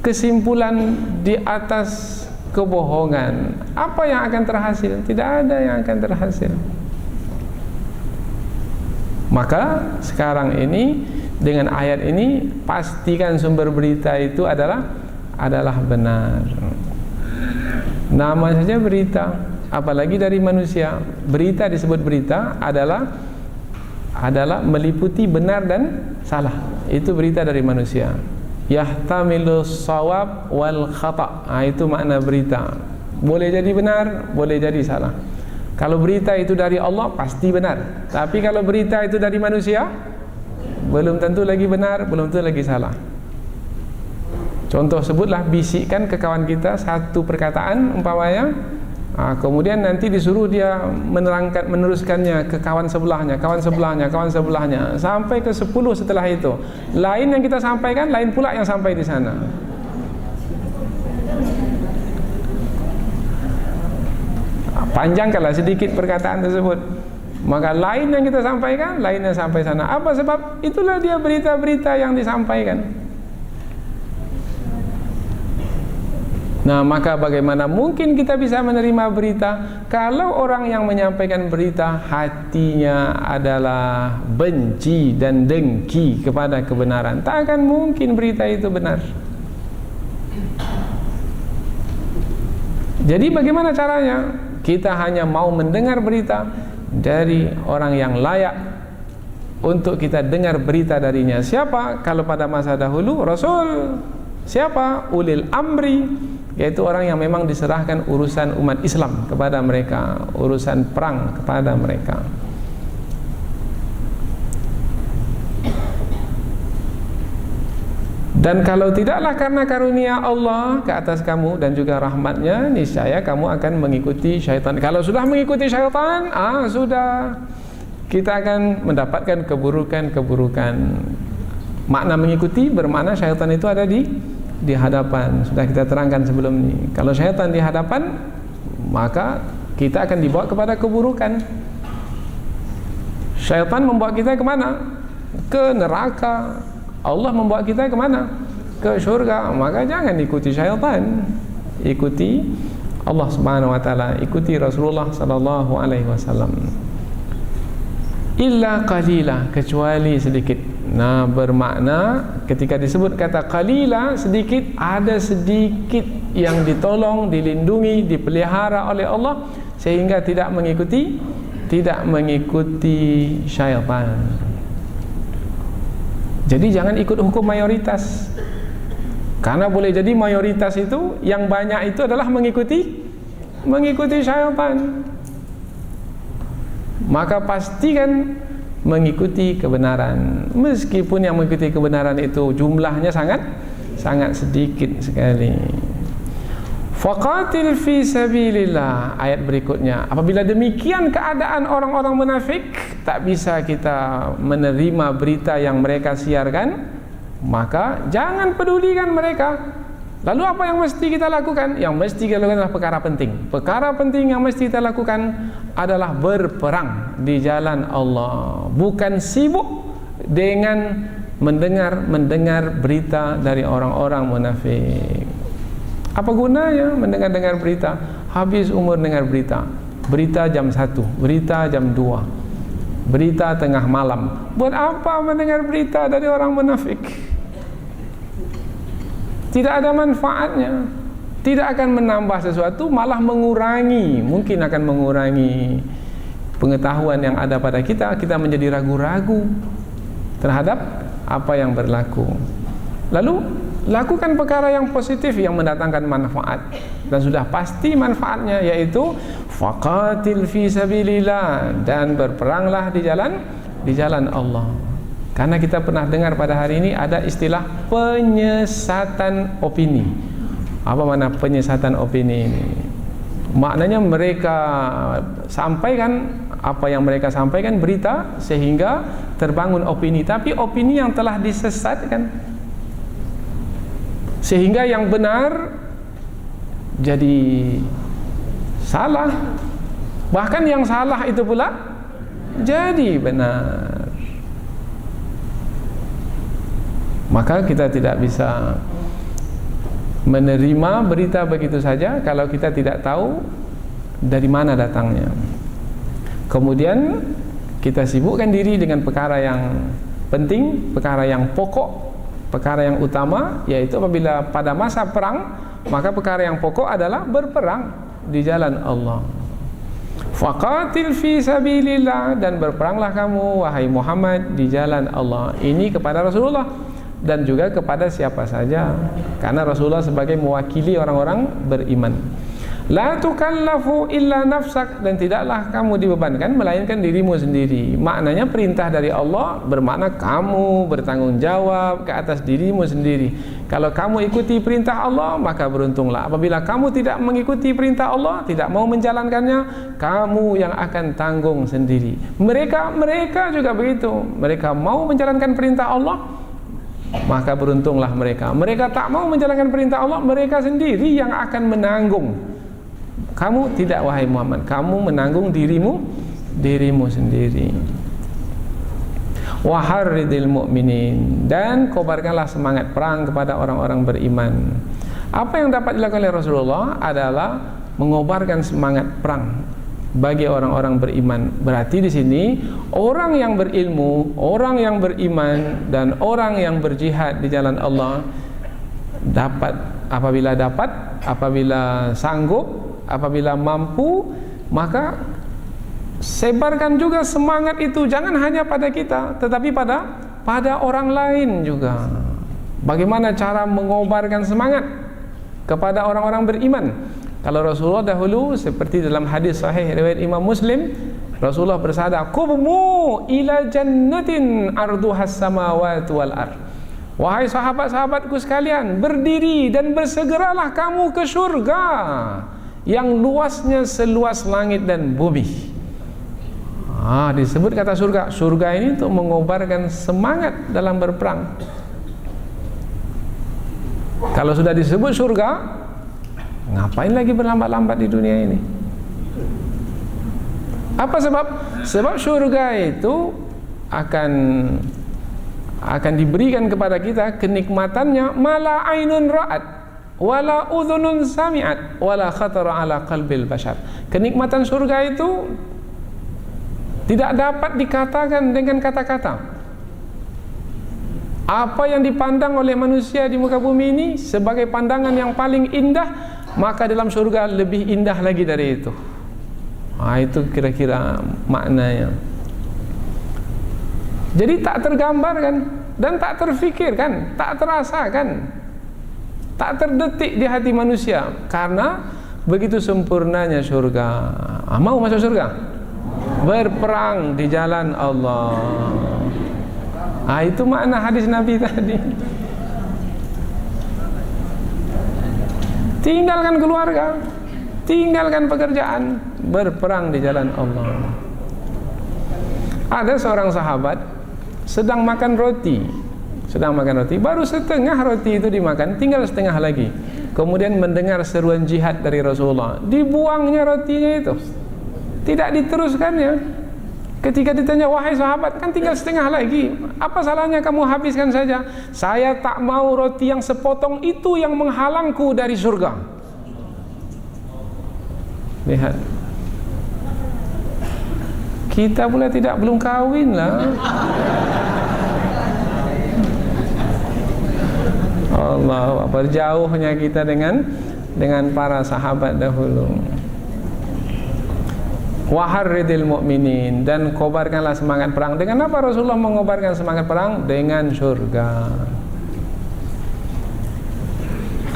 kesimpulan di atas kebohongan. Apa yang akan terhasil? Tidak ada yang akan terhasil. Maka sekarang ini dengan ayat ini pastikan sumber berita itu adalah benar. Nama saja berita, apalagi dari manusia. Berita disebut berita adalah meliputi benar dan salah. Itu berita dari manusia. Yahtamilu shawab wal khata'. Itu makna berita. Boleh jadi benar, boleh jadi salah. Kalau berita itu dari Allah, pasti benar. Tapi kalau berita itu dari manusia, belum tentu lagi benar, belum tentu lagi salah. Contoh, sebutlah, bisikkan ke kawan kita satu perkataan umpamanya, kemudian nanti disuruh dia meneruskannya ke kawan sebelahnya, sampai ke 10 setelah itu. Lain yang kita sampaikan, lain pula yang sampai di sana. Panjangkanlah sedikit perkataan tersebut, maka lain yang kita sampaikan, lain yang sampai sana. Apa sebab? Itulah dia berita-berita yang disampaikan. Nah, maka bagaimana mungkin kita bisa menerima berita kalau orang yang menyampaikan berita hatinya adalah benci dan dengki kepada kebenaran? Tak akan mungkin berita itu benar. Jadi bagaimana caranya? Kita hanya mau mendengar berita dari orang yang layak untuk kita dengar berita darinya. Siapa? Kalau pada masa dahulu Rasul. Siapa? Ulil amri, yaitu orang yang memang diserahkan urusan umat Islam kepada mereka, urusan perang kepada mereka. Dan kalau tidaklah karena karunia Allah ke atas kamu dan juga rahmatnya, niscaya kamu akan mengikuti syaitan. Kalau sudah mengikuti syaitan, sudah, kita akan mendapatkan keburukan-keburukan. Makna mengikuti bermakna syaitan itu ada di hadapan. Sudah kita terangkan sebelum ini. Kalau syaitan di hadapan, maka kita akan dibawa kepada keburukan. Syaitan membawa kita kemana? Ke neraka. Allah membawa kita kemana? Ke syurga. Maka jangan ikuti syaitan, ikuti Allah Subhanahu wa taala, ikuti Rasulullah sallallahu alaihi wasallam. Illa qalila, kecuali sedikit. Nah, bermakna ketika disebut kata qalila, sedikit, ada sedikit yang ditolong, dilindungi, dipelihara oleh Allah sehingga tidak mengikuti syaitan. Jadi jangan ikut hukum mayoritas. Karena boleh jadi mayoritas itu, yang banyak itu adalah mengikuti syaitan. Maka pastikan mengikuti kebenaran, meskipun yang mengikuti kebenaran itu jumlahnya sangat sedikit sekali. Faqatil fi sabilillah, ayat berikutnya. Apabila demikian keadaan orang-orang munafik, tak bisa kita menerima berita yang mereka siarkan, maka jangan pedulikan mereka. Lalu apa yang mesti kita lakukan? Yang mesti kita lakukan adalah perkara penting. Perkara penting yang mesti kita lakukan adalah berperang di jalan Allah, bukan sibuk dengan mendengar berita dari orang-orang munafik. Apa gunanya mendengar berita? Habis umur dengar berita. Berita jam 1, berita jam 2, berita tengah malam. Buat apa mendengar berita dari orang munafik? Tidak ada manfaatnya, tidak akan menambah sesuatu, malah mengurangi, mungkin akan mengurangi pengetahuan yang ada pada kita. Kita menjadi ragu-ragu terhadap apa yang berlaku. Lalu lakukan perkara yang positif yang mendatangkan manfaat, dan sudah pasti manfaatnya, yaitu faqatil fi sabilillah, dan berperanglah di jalan Allah. Karena kita pernah dengar pada hari ini ada istilah penyesatan opini. Apa makna penyesatan opini ini? Maknanya mereka sampaikan apa yang mereka sampaikan, berita, sehingga terbangun opini, tapi opini yang telah disesatkan, sehingga yang benar jadi salah, bahkan yang salah itu pula jadi benar. Maka kita tidak bisa menerima berita begitu saja kalau kita tidak tahu dari mana datangnya. Kemudian kita sibukkan diri dengan perkara yang penting, perkara yang pokok, perkara yang utama, yaitu apabila pada masa perang, maka perkara yang pokok adalah berperang di jalan Allah. Faqatil fi sabilillah, dan berperanglah kamu wahai Muhammad di jalan Allah. Ini kepada Rasulullah dan juga kepada siapa saja, karena Rasulullah sebagai mewakili orang-orang beriman. La tukallafu illa nafsak, dan tidaklah kamu dibebankan melainkan dirimu sendiri. Maknanya perintah dari Allah bermakna kamu bertanggung jawab ke atas dirimu sendiri. Kalau kamu ikuti perintah Allah, maka beruntunglah. Apabila kamu tidak mengikuti perintah Allah, tidak mau menjalankannya, kamu yang akan tanggung sendiri. Mereka juga begitu. Mereka mau menjalankan perintah Allah, maka beruntunglah mereka. Mereka tak mau menjalankan perintah Allah, mereka sendiri yang akan menanggung. Kamu tidak, wahai Muhammad, kamu menanggung dirimu sendiri. Waharridil mu'minin, dan kobarkanlah semangat perang kepada orang-orang beriman. Apa yang dapat dilakukan oleh Rasulullah adalah mengobarkan semangat perang bagi orang-orang beriman. Berarti di sini orang yang berilmu, orang yang beriman, dan orang yang berjihad di jalan Allah apabila sanggup, apabila mampu, maka sebarkan juga semangat itu, jangan hanya pada kita, tetapi pada orang lain juga. Bagaimana cara mengobarkan semangat kepada orang-orang beriman? Kalau Rasulullah dahulu, seperti dalam hadis sahih riwayat Imam Muslim, Rasulullah bersabda, "Qumu ila jannatin arduhas samawati wal ard." Wahai sahabat-sahabatku sekalian, berdiri dan bersegeralah kamu ke surga yang luasnya seluas langit dan bumi. Disebut kata surga. Surga ini untuk mengobarkan semangat dalam berperang. Kalau sudah disebut surga, ngapain lagi berlambat-lambat di dunia ini? Apa sebab? Sebab surga itu akan diberikan kepada kita kenikmatannya, mala ainun ra'at wala udhunun sami'at wala khatara ala qalbil bashar. Kenikmatan surga itu tidak dapat dikatakan dengan kata-kata. Apa yang dipandang oleh manusia di muka bumi ini sebagai pandangan yang paling indah, maka dalam surga lebih indah lagi dari itu. Itu kira-kira maknanya. Jadi tak tergambarkan dan tak terfikirkan, tak terasakan, tak terdetik di hati manusia, karena begitu sempurnanya surga. Mau masuk surga? Berperang di jalan Allah. Itu makna hadis Nabi tadi. Tinggalkan keluarga, tinggalkan pekerjaan, berperang di jalan Allah. Ada seorang sahabat sedang makan roti, baru setengah roti itu dimakan, tinggal setengah lagi. Kemudian mendengar seruan jihad dari Rasulullah, dibuangnya rotinya itu, tidak diteruskannya. Ketika ditanya, wahai sahabat, kan tinggal setengah lagi, apa salahnya kamu habiskan saja? Saya tak mau roti yang sepotong itu yang menghalangku dari surga. Lihat, kita pula belum kawin lah. Allah, berjauhnya kita dengan para sahabat dahulu. Waharridil mu'minin, dan kobarkanlah semangat perang. Dengan apa Rasulullah mengobarkan semangat perang? Dengan surga.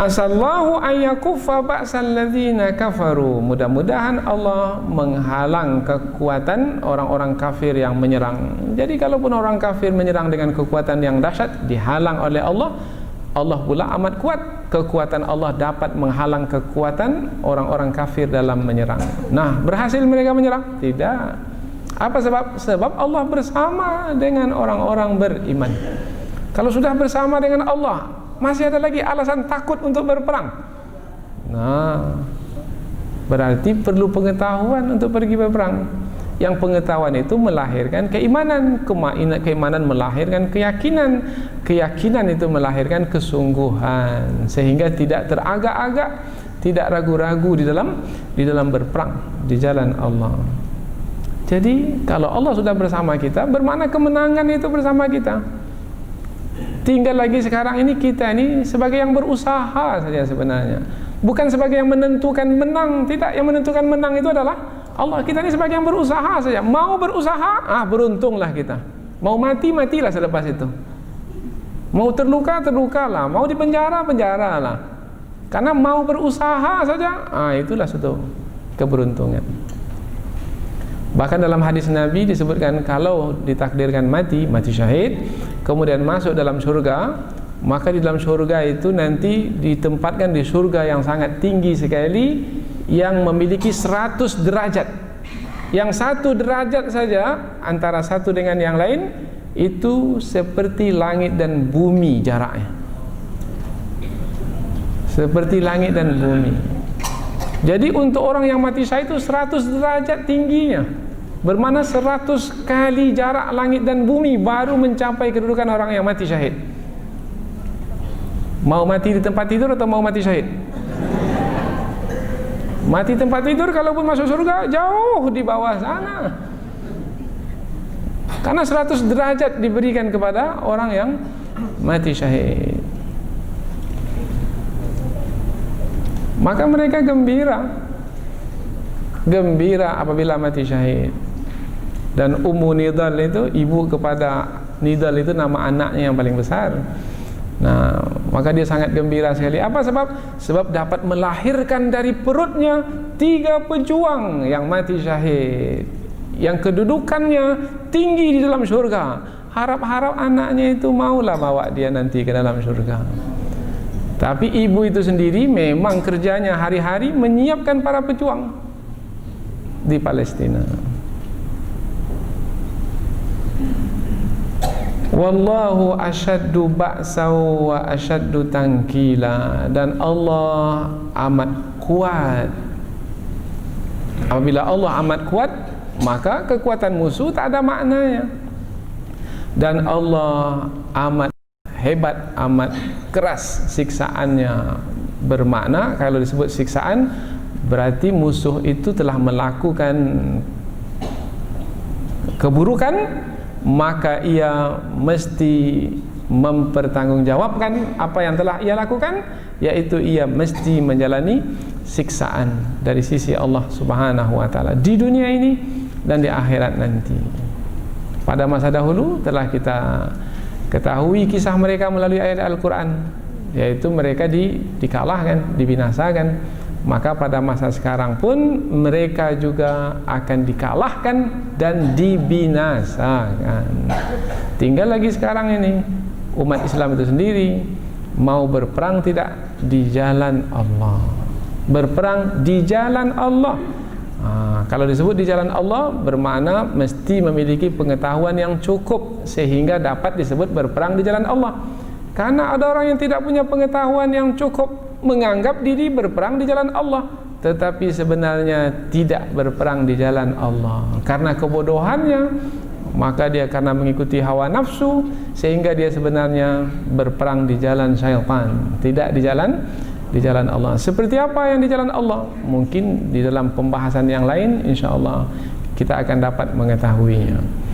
Asallahu ayyakuffa ba'sal ladzina kafaru. Mudah-mudahan Allah menghalang kekuatan orang-orang kafir yang menyerang. Jadi kalaupun orang kafir menyerang dengan kekuatan yang dahsyat, dihalang oleh Allah. Allah pula amat kuat. Kekuatan Allah dapat menghalang kekuatan orang-orang kafir dalam menyerang. Nah, berhasil mereka menyerang? Tidak. Apa sebab? Sebab Allah bersama dengan orang-orang beriman. Kalau sudah bersama dengan Allah, masih ada lagi alasan takut untuk berperang? Nah, berarti perlu pengetahuan untuk pergi berperang. Yang pengetahuan itu melahirkan keimanan, keimanan melahirkan keyakinan, keyakinan itu melahirkan kesungguhan, sehingga tidak teragak-agak, tidak ragu-ragu di dalam berperang di jalan Allah. Jadi kalau Allah sudah bersama kita, bermakna kemenangan itu bersama kita. Tinggal lagi sekarang ini kita ini sebagai yang berusaha saja sebenarnya, bukan sebagai yang menentukan menang. Tidak, yang menentukan menang itu adalah Allah. Kita ini sebagai yang berusaha saja. Mau berusaha, beruntunglah kita. Mau mati, matilah selepas itu. Mau terluka, terlukalah. Mau dipenjara, penjaralah. Karena mau berusaha saja, itulah suatu keberuntungan. Bahkan dalam hadis Nabi disebutkan, kalau ditakdirkan mati syahid, kemudian masuk dalam surga, maka di dalam surga itu nanti ditempatkan di surga yang sangat tinggi sekali, yang memiliki 100 derajat. Yang 1 derajat saja antara satu dengan yang lain itu seperti langit dan bumi jaraknya. Seperti langit dan bumi. Jadi untuk orang yang mati syahid itu 100 derajat tingginya. Bermakna 100 kali jarak langit dan bumi baru mencapai kedudukan orang yang mati syahid. Mau mati di tempat tidur atau mau mati syahid? Mati tempat tidur, kalaupun masuk surga jauh di bawah sana. Karena 100 derajat diberikan kepada orang yang mati syahid. Maka mereka gembira apabila mati syahid. Dan Ummu Nidal itu, ibu kepada Nidal itu nama anaknya yang paling besar. Nah, maka dia sangat gembira sekali. Apa sebab? Sebab dapat melahirkan dari perutnya 3 pejuang yang mati syahid, yang kedudukannya tinggi di dalam syurga. Harap-harap anaknya itu maulah bawa dia nanti ke dalam syurga. Tapi ibu itu sendiri memang kerjanya hari-hari menyiapkan para pejuang di Palestina. Wallahu asyaddu ba'sa wa asyaddu tankila. Dan Allah amat kuat. Apabila Allah amat kuat, maka kekuatan musuh tak ada maknanya. Dan Allah amat hebat, amat keras siksaannya. Bermakna kalau disebut siksaan, berarti musuh itu telah melakukan keburukan, maka ia mesti mempertanggungjawabkan apa yang telah ia lakukan, yaitu ia mesti menjalani siksaan dari sisi Allah Subhanahu wa taala di dunia ini dan di akhirat nanti. Pada masa dahulu telah kita ketahui kisah mereka melalui ayat Al-Quran, yaitu mereka dikalahkan, dibinasakan. Maka pada masa sekarang pun mereka juga akan dikalahkan dan dibinasakan. Tinggal lagi sekarang ini umat Islam itu sendiri mau berperang tidak di jalan Allah. Berperang di jalan Allah. Kalau disebut di jalan Allah, bermakna mesti memiliki pengetahuan yang cukup sehingga dapat disebut berperang di jalan Allah. Karena ada orang yang tidak punya pengetahuan yang cukup, menganggap diri berperang di jalan Allah, tetapi sebenarnya tidak berperang di jalan Allah. Karena kebodohannya, maka dia karena mengikuti hawa nafsu, sehingga dia sebenarnya berperang di jalan syaitan, tidak di jalan Allah. Seperti apa yang di jalan Allah? Mungkin di dalam pembahasan yang lain insya-Allah kita akan dapat mengetahuinya.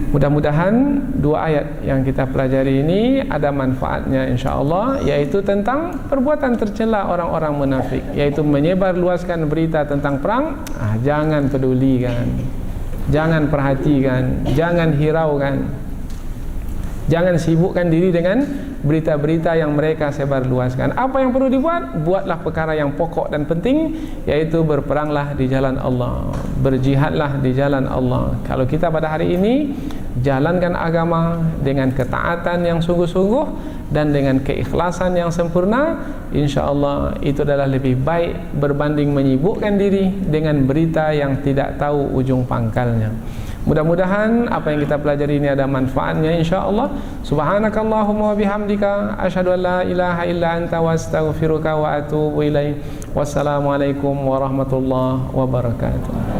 Mudah-mudahan 2 ayat yang kita pelajari ini ada manfaatnya insya-Allah, yaitu tentang perbuatan tercela orang-orang munafik, yaitu menyebar luaskan berita tentang perang. Jangan pedulikan, jangan perhatikan, jangan hiraukan, jangan sibukkan diri dengan berita-berita yang mereka sebar luaskan. Apa yang perlu dibuat? Buatlah perkara yang pokok dan penting, yaitu berperanglah di jalan Allah, berjihadlah di jalan Allah. Kalau kita pada hari ini jalankan agama dengan ketaatan yang sungguh-sungguh dan dengan keikhlasan yang sempurna, insya-Allah itu adalah lebih baik berbanding menyibukkan diri dengan berita yang tidak tahu ujung pangkalnya. Mudah-mudahan apa yang kita pelajari ini ada manfaatnya insya-Allah. Subhanakallahumma wa bihamdika asyhadu an la ilaha illa anta wa astaghfiruka wa atubu ilaik. Wassalamualaikum warahmatullahi wabarakatuh.